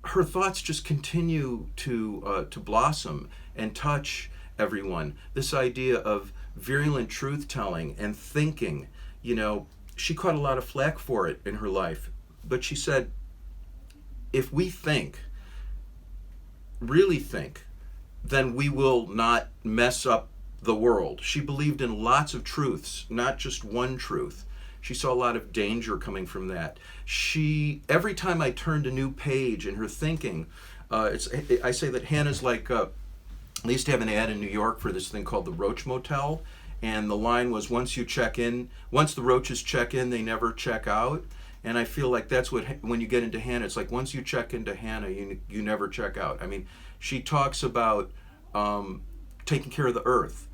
her thoughts just continue to blossom and touch everyone. This idea of virulent truth telling and thinking, you know, she caught a lot of flack for it in her life, but she said, if we think, really think, then we will not mess up the world. She believed in lots of truths, not just one truth. She saw a lot of danger coming from that. She, every time I turned a new page in her thinking, I say that Hannah's like, I used to have an ad in New York for this thing called the Roach Motel, and the line was, once you check in, once the roaches check in, they never check out. And I feel like that's what, when you get into Hannah, it's like once you check into Hannah, you never check out. I mean, she talks about taking care of the earth.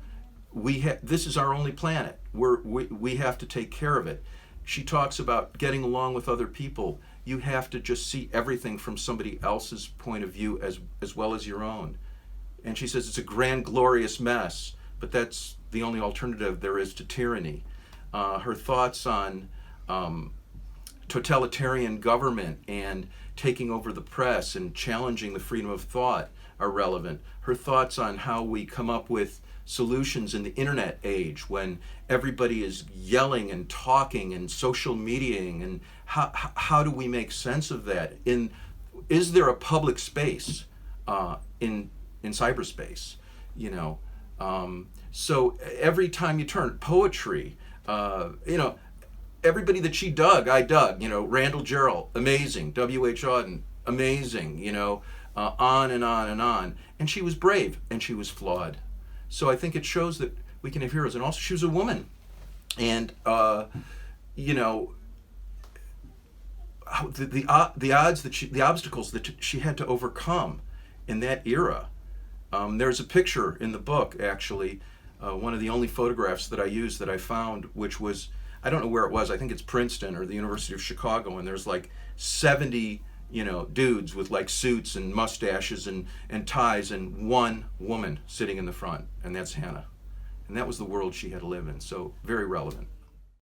This is our only planet. We have to take care of it. She talks about getting along with other people. You have to just see everything from somebody else's point of view as well as your own. And she says it's a grand, glorious mess, but that's the only alternative there is to tyranny. Her thoughts on totalitarian government and taking over the press and challenging the freedom of thought are relevant. Her thoughts on how we come up with solutions in the internet age when everybody is yelling and talking and social mediating, and how do we make sense of that? Is there a public space in cyberspace? You know, so every time you turn poetry, you know, everybody that she dug, I dug. You know, Randall Jarrell, amazing. W.H. Auden, amazing. You know, on and on and on. And she was brave and she was flawed. So I think it shows that we can have heroes. And also, she was a woman, and you know, the odds that the obstacles that she had to overcome in that era. There's a picture in the book, actually, one of the only photographs that I used that I found, which was, I don't know where it was. I think it's Princeton or the University of Chicago, and there's like 70, you know, dudes with like suits and mustaches and ties, and one woman sitting in the front, and that's Hannah. And that was the world she had to live in, so very relevant.